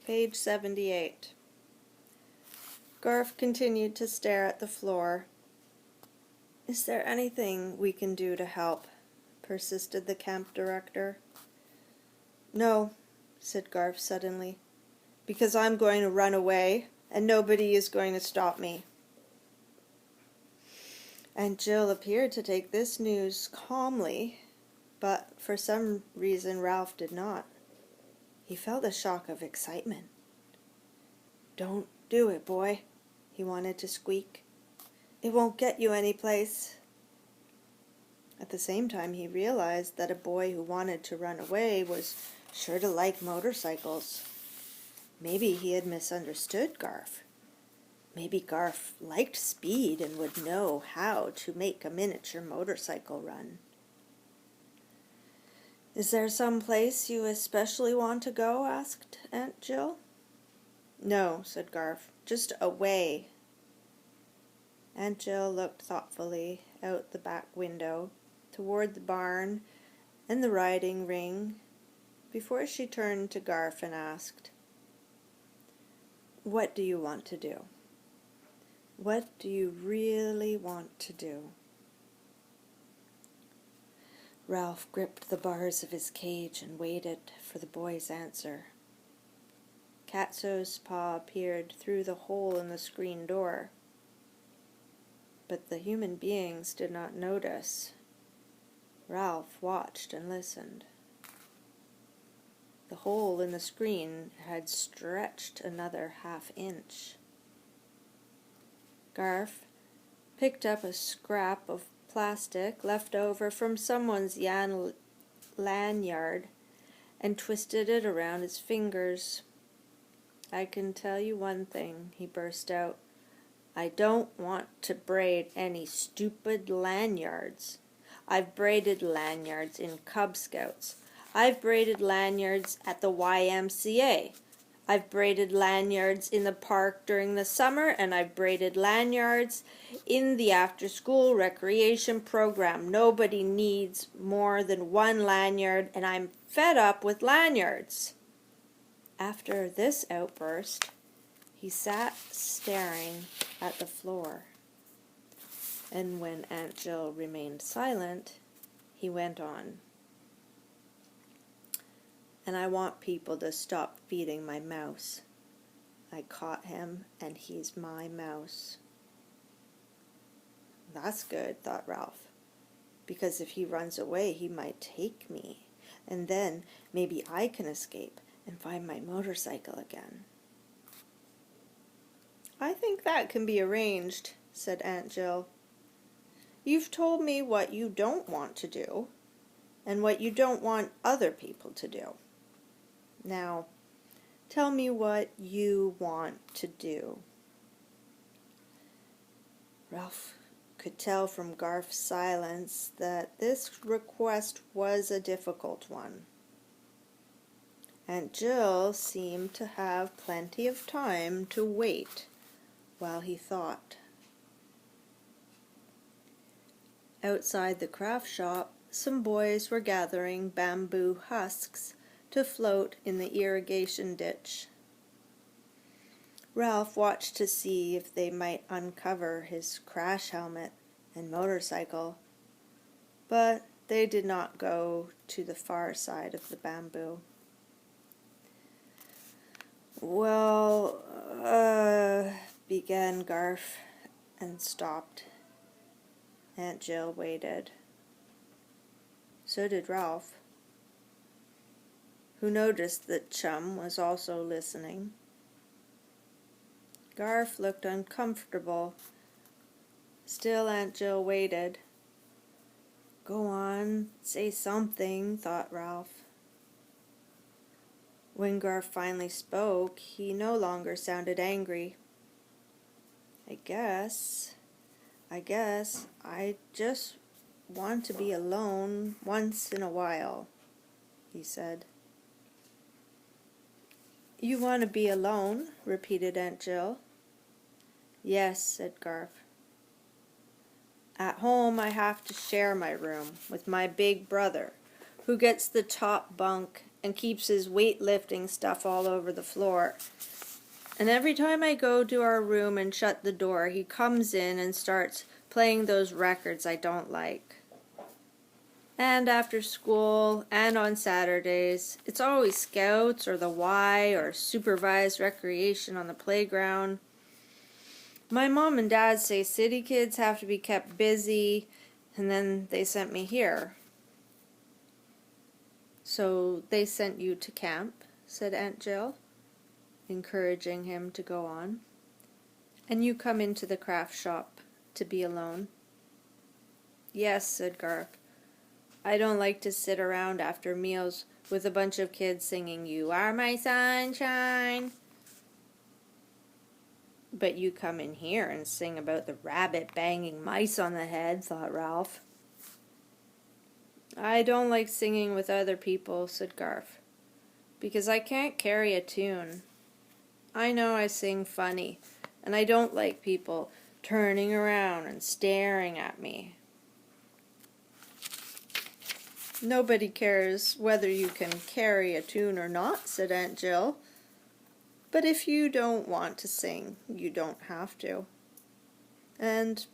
Page 78. Garth continued to stare at the floor. "Is there anything we can do to help?" persisted the camp director. "No," said Garth suddenly, "because I'm going to run away, and nobody is going to stop me." Aunt Jill appeared to take this news calmly, but for some reason Ralph did not. He felt a shock of excitement. "Don't do it, boy," he wanted to squeak. "It won't get you any place." At the same time, he realized that a boy who wanted to run away was sure to like motorcycles. Maybe he had misunderstood Garth. Maybe Garth liked speed and would know how to make a miniature motorcycle run. "Is there some place you especially want to go?" asked Aunt Jill. "No," said Garth, "just away." Aunt Jill looked thoughtfully out the back window, toward the barn and the riding ring, before she turned to Garth and asked, "What do you want to do? What do you really want to do?" Ralph gripped the bars of his cage and waited for the boy's answer. Catso's paw peered through the hole in the screen door, but the human beings did not notice. Ralph watched and listened. The hole in the screen had stretched another half-inch. Garth picked up a scrap of plastic left over from someone's lanyard and twisted it around his fingers. "I can tell you one thing," he burst out. "I don't want to braid any stupid lanyards. I've braided lanyards in Cub Scouts. I've braided lanyards at the YMCA. I've braided lanyards in the park during the summer, and I've braided lanyards in the after-school recreation program. Nobody needs more than one lanyard, and I'm fed up with lanyards." After this outburst, he sat staring at the floor, and when Aunt Jill remained silent, he went on. "And I want people to stop feeding my mouse. I caught him, and he's my mouse." "That's good," thought Ralph, "because if he runs away, he might take me, and then maybe I can escape and find my motorcycle again." "I think that can be arranged," said Aunt Jill. "You've told me what you don't want to do, and what you don't want other people to do. Now, tell me what you want to do." Ralph could tell from Garth's silence that this request was a difficult one. Aunt Jill seemed to have plenty of time to wait while he thought. Outside the craft shop, some boys were gathering bamboo husks to float in the irrigation ditch. Ralph watched to see if they might uncover his crash helmet and motorcycle, but they did not go to the far side of the bamboo. "Well, began Garth and stopped. Aunt Jill waited. So did Ralph, who noticed that Chum was also listening. Garth looked uncomfortable. Still Aunt Jill waited. "Go on, say something," thought Ralph. When Garth finally spoke, he no longer sounded angry. I guess I just want to be alone once in a while," he said. "You want to be alone?" repeated Aunt Jill. "Yes," said Garth. "At home I have to share my room with my big brother, who gets the top bunk and keeps his weightlifting stuff all over the floor. And every time I go to our room and shut the door, he comes in and starts playing those records I don't like. And after school and on Saturdays, it's always scouts or the Y or supervised recreation on the playground. My mom and dad say city kids have to be kept busy, and then they sent me here. So they sent you to camp, said Aunt Jill, encouraging him to go on. And you come into the craft shop to be alone. Yes, said Garth. I don't like to sit around after meals with a bunch of kids singing, "You are my sunshine." But you come in here and sing about the rabbit banging mice on the head, thought Ralph. I don't like singing with other people, said Garth, because I can't carry a tune. I know I sing funny, and I don't like people turning around and staring at me. Nobody cares whether you can carry a tune or not, said Aunt Jill. But if you don't want to sing, you don't have to. And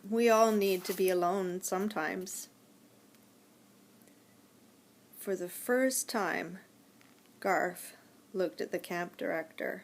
we all need to be alone sometimes. For the first time, Garth looked at the camp director.